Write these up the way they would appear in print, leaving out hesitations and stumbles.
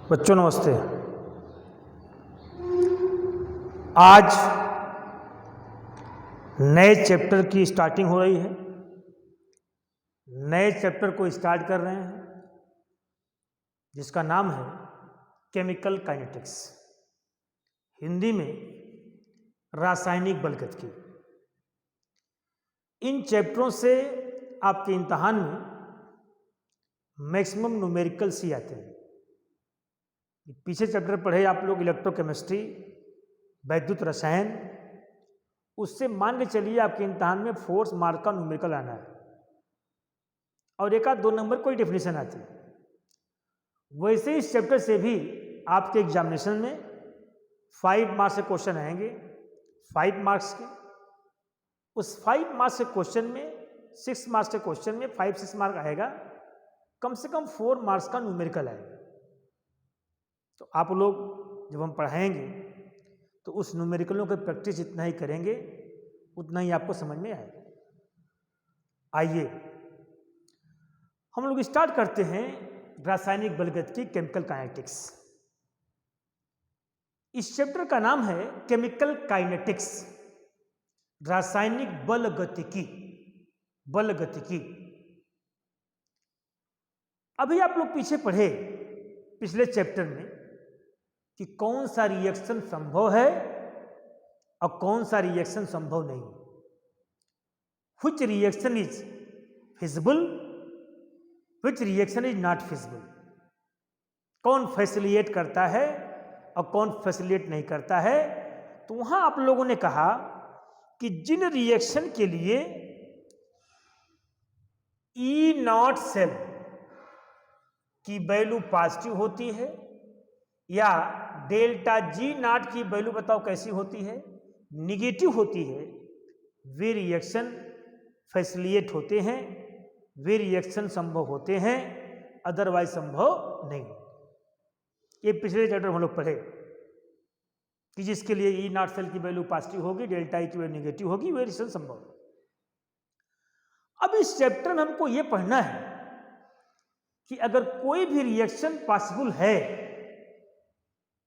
बच्चों नमस्ते। आज नए चैप्टर की स्टार्टिंग हो रही है। नए चैप्टर को स्टार्ट कर रहे हैं जिसका नाम है केमिकल काइनेटिक्स, हिंदी में रासायनिक बलगतिकी। इन चैप्टरों से आपके इम्तहान में मैक्सिमम न्यूमेरिकल्स ही आते हैं। पीछे चैप्टर पढ़े आप लोग इलेक्ट्रोकेमिस्ट्री, वैद्युत रसायन, उससे मान के चलिए आपके इम्तहान में 4 मार्क का न्यूमेरिकल आना है और एक आध 2 नंबर कोई डेफिनेशन आती है। वैसे इस चैप्टर से भी आपके एग्जामिनेशन में 5 मार्क्स के क्वेश्चन आएंगे, 5 मार्क्स के। उस 5 मार्क्स के क्वेश्चन में 6 मार्क्स के क्वेश्चन में 5-6 मार्क आएगा, कम से कम 4 मार्क्स का न्यूमेरिकल आएगा। तो आप लोग जब हम पढ़ाएंगे तो उस न्यूमेरिकलों की प्रैक्टिस जितना ही करेंगे उतना ही आपको समझ में आएगा। आइए हम लोग स्टार्ट करते हैं रासायनिक बलगतिकी, केमिकल काइनेटिक्स। इस चैप्टर का नाम है केमिकल काइनेटिक्स, रासायनिक बलगतिकी। बलगतिकी अभी आप लोग पीछे पढ़े पिछले चैप्टर में कि कौन सा रिएक्शन संभव है और कौन सा रिएक्शन संभव नहीं। Which reaction is feasible, which reaction is not feasible. कौन फैसिलिटेट करता है और कौन फैसिलिटेट नहीं करता है। तो वहां आप लोगों ने कहा कि जिन रिएक्शन के लिए E0 सेल की वैल्यू पॉजिटिव होती है या डेल्टा G0 की वैल्यू बताओ कैसी होती है, निगेटिव होती है, वे रिएक्शन फैसिलिटेट होते हैं, वे रिएक्शन संभव होते हैं, अदरवाइज संभव नहीं। ये पिछले चैप्टर में हम लोग पढ़े कि जिसके लिए E0 सेल की वैल्यू पॉजिटिव होगी, डेल्टा E की वैल्यू निगेटिव होगी, वे रिएक्शन संभव है। अब इस चैप्टर में हमको ये पढ़ना है कि अगर कोई भी रिएक्शन पॉसिबल है,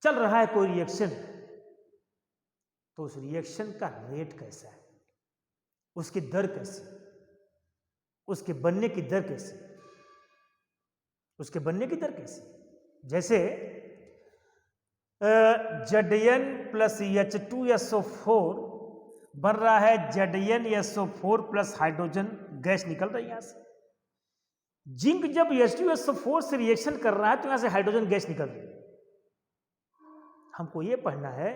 चल रहा है कोई रिएक्शन, तो उस रिएक्शन का रेट कैसा है, उसकी दर कैसी, उसके बनने की दर कैसी, उसके बनने की दर कैसी। जैसे Zn प्लस H2SO4 बन रहा है ZnSO4 प्लस हाइड्रोजन गैस निकल रही है यहां से। जिंक जब H2SO4 से रिएक्शन कर रहा है तो यहां से हाइड्रोजन गैस निकल रही है। हमको यह पढ़ना है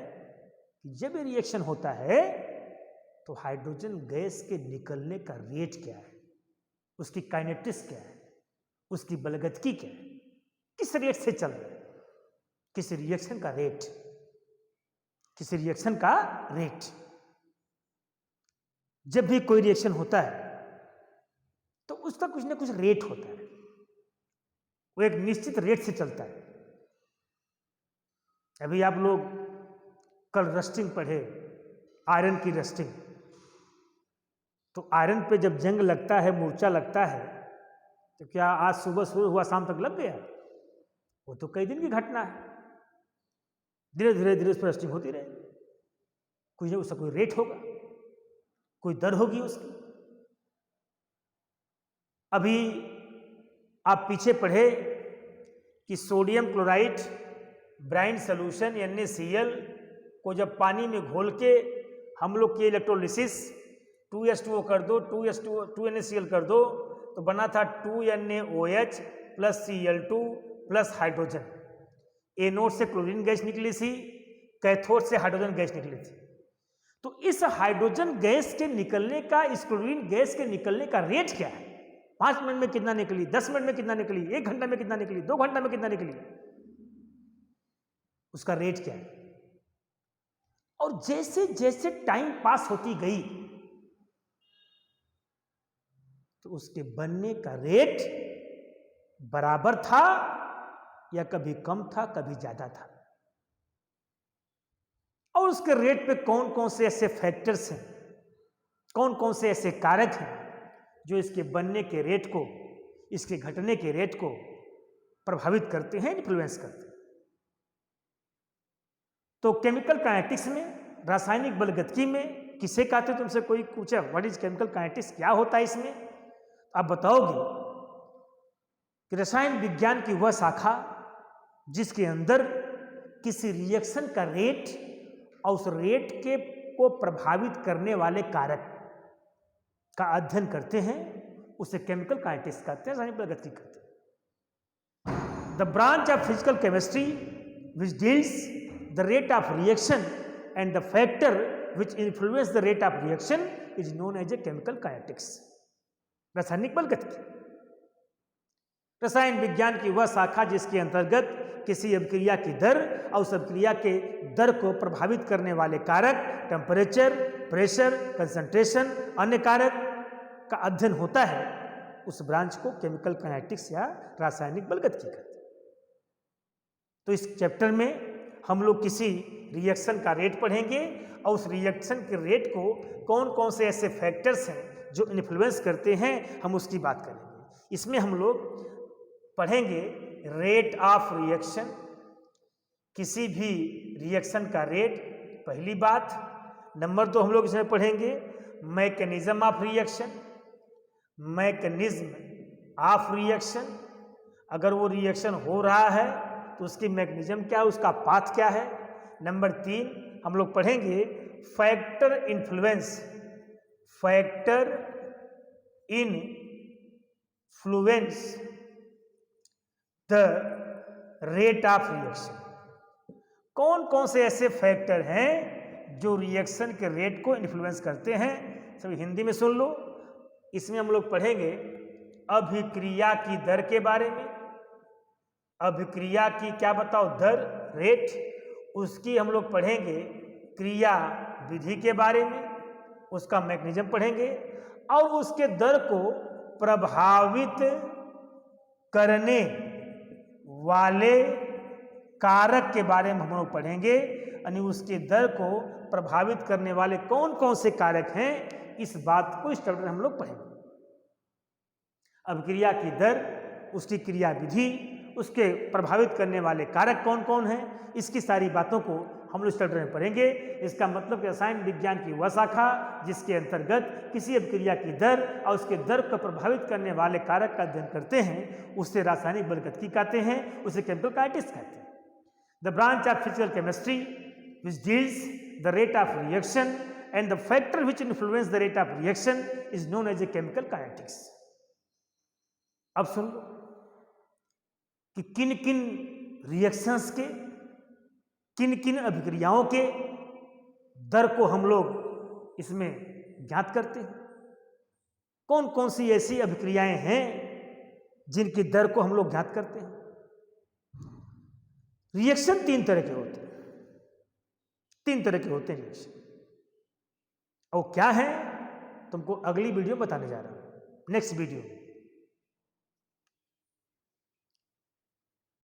कि जब ये रिएक्शन होता है तो हाइड्रोजन गैस के निकलने का रेट क्या है, उसकी काइनेटिक्स क्या है, उसकी बलगतिकी क्या है, किस रेट से चल रहा है, किस रिएक्शन का रेट, किस रिएक्शन का रेट। जब भी कोई रिएक्शन होता है तो उसका कुछ ना कुछ रेट होता है, वो एक निश्चित रेट से चलता है। अभी आप लोग कल रस्टिंग पढ़े, आयरन की रस्टिंग। तो आयरन पे जब जंग लगता है, मूर्छा लगता है, तो क्या आज सुबह शुरू हुआ शाम तक लग गया? वो तो कई दिन की घटना है। धीरे धीरे धीरे उस पर रस्टिंग होती रहेगी, कुछ ना उसका कोई रेट होगा, कोई दर होगी उसकी। अभी आप पीछे पढ़े कि sodium chloride brine solution NaCl को जब पानी में घोल के हम लोग के इलेक्ट्रोलिसिस 2H2O कर दो, 2NaCl कर दो, तो बना था 2NaOH plus Cl2 plus hydrogen. Anode से क्लोरीन गैस निकली थी, कैथोड से हाइड्रोजन गैस निकली थी। तो इस हाइड्रोजन गैस के निकलने का, इस क्लोरीन गैस के निकलने का रेट क्या है? 5 मिनट में कितना निकली, 10 मिनट में कितना निकली, 1 घंटा में कितना निकली, 2 घंटा में कितना निकली, उसका रेट क्या है। और जैसे जैसे टाइम पास होती गई तो उसके बनने का रेट बराबर था या कभी कम था, कभी ज्यादा था। और उसके रेट पे कौन कौन से ऐसे फैक्टर्स हैं, कौन कौन से ऐसे कारक हैं जो इसके बनने के रेट को, इसके घटने के रेट को प्रभावित करते हैं, इन्फ्लुएंस करते हैं। तो केमिकल काइनेटिक्स में, रासायनिक बलगतिकी में किसे कहते हो, तुमसे कोई पूछे व्हाट इज केमिकल काइनेटिक्स, क्या होता है इसमें, आप बताओगे कि रसायन विज्ञान की वह शाखा जिसके अंदर किसी रिएक्शन का रेट और उस रेट के को प्रभावित करने वाले कारक का अध्ययन करते हैं, उसे केमिकल काइनेटिक्स कहते हैं, रासायनिक बलगतिकी कहते हैं। The branch of physical chemistry which deals the rate of reaction and the factor which influence the rate of reaction is known as a chemical kinetics, रासायनिक बलगतिकी। रसायन विज्ञान की वह शाखा जिसके अंतर्गत किसी अभिक्रिया की दर और उस अभिक्रिया के दर को प्रभावित करने वाले कारक, टेम्परेचर, प्रेशर, कंसंट्रेशन, अन्य कारक का अध्ययन होता है, उस ब्रांच को केमिकल काइनेटिक्स या रासायनिक बलगतिकी कहते हैं। तो इस चैप्टर में हम लोग किसी रिएक्शन का रेट पढ़ेंगे और उस रिएक्शन के रेट को कौन कौन से ऐसे फैक्टर्स हैं जो इन्फ्लुएंस करते हैं, हम उसकी बात करेंगे। इसमें हम लोग पढ़ेंगे रेट ऑफ रिएक्शन, किसी भी रिएक्शन का रेट, पहली बात। नंबर 2 हम लोग इसमें पढ़ेंगे mechanism of reaction, mechanism of reaction, अगर वो रिएक्शन हो रहा है तो उसकी मैकेनिज्म क्या है, उसका पाथ क्या है। नंबर 3 हम लोग पढ़ेंगे factor influence, factor influence the rate of reaction, कौन कौन से ऐसे फैक्टर हैं जो रिएक्शन के रेट को इन्फ्लुएंस करते हैं। सभी हिंदी में सुन लो। इसमें हम लोग पढ़ेंगे अभिक्रिया की दर के बारे में, अभिक्रिया की क्या बताओ दर, रेट, उसकी हम लोग पढ़ेंगे क्रिया विधि के बारे में, उसका मैकेनिज्म पढ़ेंगे और उसके दर को प्रभावित करने वाले कारक के बारे में हम लोग पढ़ेंगे, यानी उसके दर को प्रभावित करने वाले कौन कौन से कारक हैं, इस बात को इस चैप्टर में हम लोग पढ़ेंगे। अभिक्रिया की दर, उसकी क्रिया विधि, उसके प्रभावित करने वाले कारक कौन कौन हैं, इसकी सारी बातों को हम लोग इस चैप्टर में पढ़ेंगे। इसका मतलब रसायन विज्ञान की वह शाखा जिसके अंतर्गत किसी अभिक्रिया की दर और उसके दर को प्रभावित करने वाले कारक का अध्ययन करते हैं, उससे रासायनिक बलगतिकी कहते हैं, उसे केमिकल काइनेटिक्स कहते हैं। The branch of physical chemistry which deals the rate of reaction and the factor which influence the rate of reaction is known as a chemical kinetics. अब सुन लो कि किन किन रिएक्शंस के, किन किन अभिक्रियाओं के दर को हम लोग इसमें ज्ञात करते हैं, कौन कौन सी ऐसी अभिक्रियाएं हैं जिनकी दर को हम लोग ज्ञात करते हैं। रिएक्शन 3 तरह के होते हैं, 3 तरह के होते हैं रिएक्शन, और क्या है तुमको अगली वीडियो में बताने जा रहा हूं, नेक्स्ट वीडियो में।